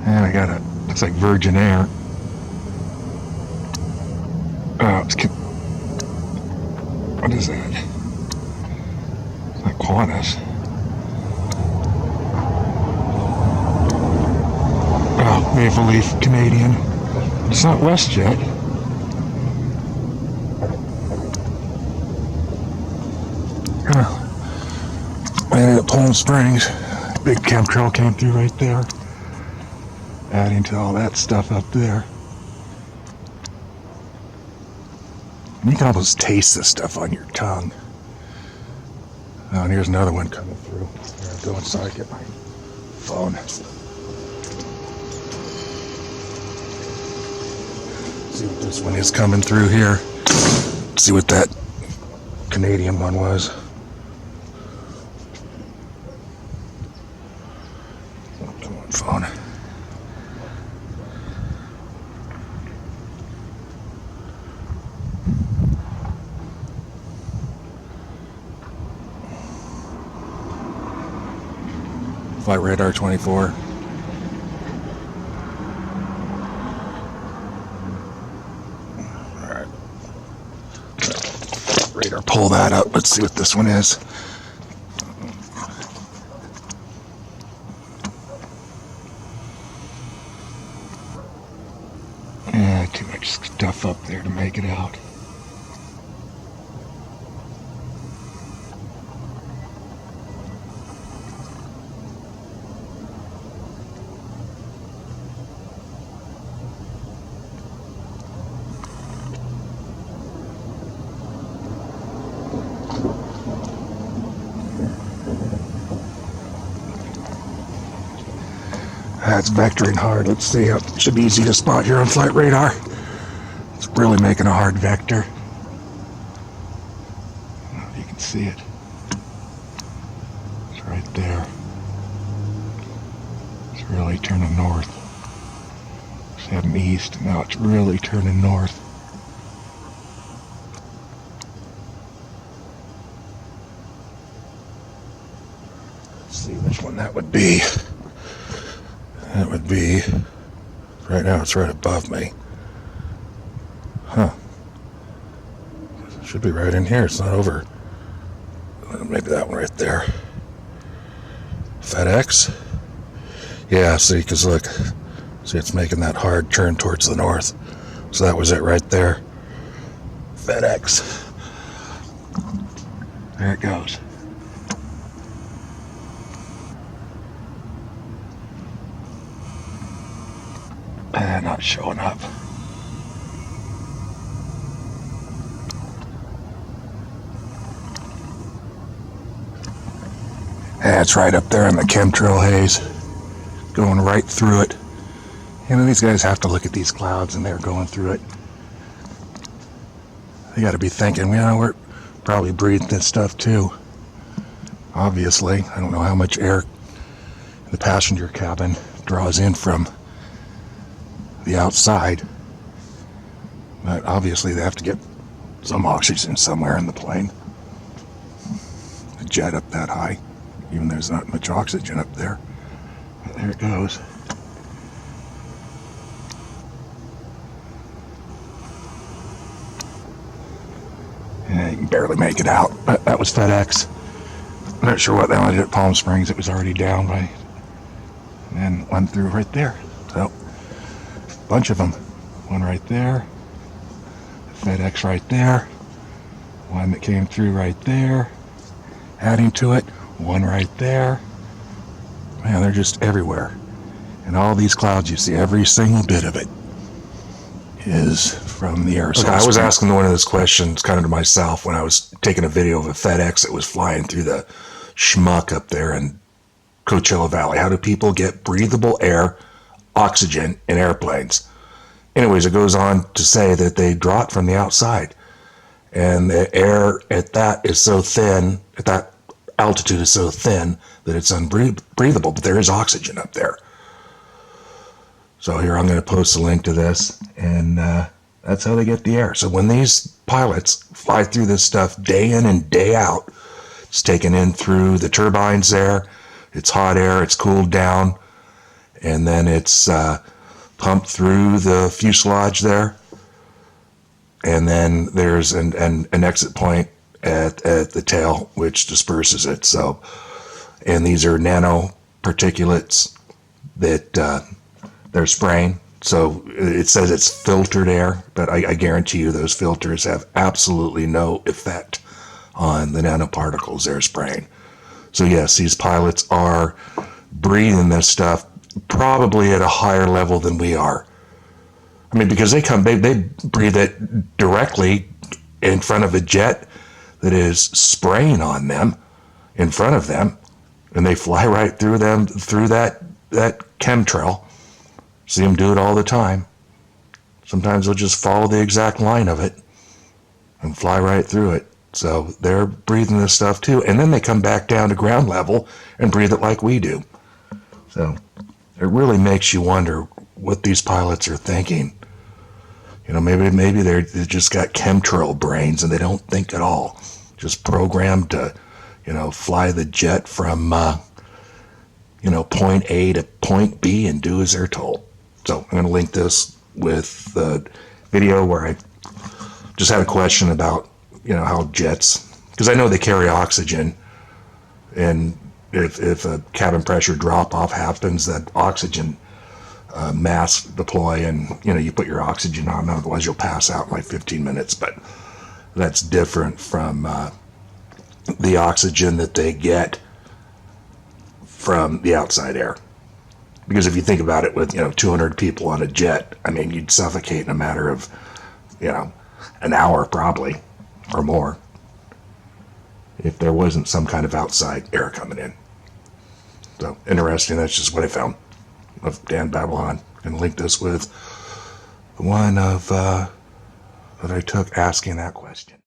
And I got looks like Virgin Air. What is that? It's not Qantas. Oh, Maple Leaf Canadian. It's not WestJet. I ended up Palm Springs. Big chemtrail came through right there, adding to all that stuff up there. You can almost taste this stuff on your tongue. Oh, and here's another one coming through. Here, I'll go inside, get my phone. See what this one is coming through here. See what that Canadian one was. Oh, come on, phone. Flight Radar 24. Alright. Radar, pull that up. Let's see what this one is. Yeah, too much stuff up there to make it out. That's vectoring hard. Let's see. It should be easy to spot here on Flight Radar. It's really making a hard vector. I don't know if you can see it. It's right there. It's really turning north. It's heading east. Now it's really turning north. Let's see which one that would be. That would be, right now it's right above me. Huh. It should be right in here. It's not over. Maybe that one right there. FedEx? Yeah, see, because look. See, it's making that hard turn towards the north. So that was it right there. FedEx. There it goes. Not showing up. Yeah, it's right up there in the chemtrail haze. Going right through it. You know, these guys have to look at these clouds and they're going through it. They got to be thinking, we're probably breathing this stuff too. Obviously, I don't know how much air the passenger cabin draws in from the outside, but obviously they have to get some oxygen somewhere in the plane. A jet up that high, even there's not much oxygen up there. But there it goes. Yeah, you can barely make it out, but that was FedEx. I'm not sure what they did at Palm Springs. It was already down by, and one through right there. So bunch of them. One right there, FedEx right there, one that came through right there, adding to it, one right there. Man, they're just everywhere. And all these clouds, you see every single bit of it is from the aerosol. Okay, I was asking one of those questions kind of to myself when I was taking a video of a FedEx that was flying through the schmuck up there in Coachella Valley. How do people get breathable air, oxygen in airplanes? Anyways, it goes on to say that they draw it from the outside, and the air at that is so thin, at that altitude is so thin that it's unbreathable, but there is oxygen up there. So here I'm going to post a link to this, and that's how they get the air. So when these pilots fly through this stuff day in and day out, it's taken in through the turbines there, it's hot air, it's cooled down, and then it's pumped through the fuselage there, and then there's an exit point at the tail which disperses it. So, and these are nano particulates that they're spraying. So it says it's filtered air, but I guarantee you those filters have absolutely no effect on the nanoparticles they're spraying. So yes, these pilots are breathing this stuff probably at a higher level than we are. I mean, because they breathe it directly in front of a jet that is spraying on them in front of them, and they fly right through them, through that chemtrail. See them do it all the time. Sometimes they'll just follow the exact line of it and fly right through it. So they're breathing this stuff too. And then they come back down to ground level and breathe it like we do. So it really makes you wonder what these pilots are thinking. You know, maybe they just got chemtrail brains and they don't think at all. Just programmed to, you know, fly the jet from, point A to point B and do as they're told. So I'm going to link this with the video where I just had a question about, how jets, because I know they carry oxygen, and if a cabin pressure drop off happens, that oxygen mass deploy, and you put your oxygen on, otherwise you'll pass out in like 15 minutes. But that's different from the oxygen that they get from the outside air. Because if you think about it, with 200 people on a jet, I mean, you'd suffocate in a matter of an hour probably, or more, if there wasn't some kind of outside air coming in. So interesting. That's just what I found of Dan Babylon. And link this with the one of that I took asking that question.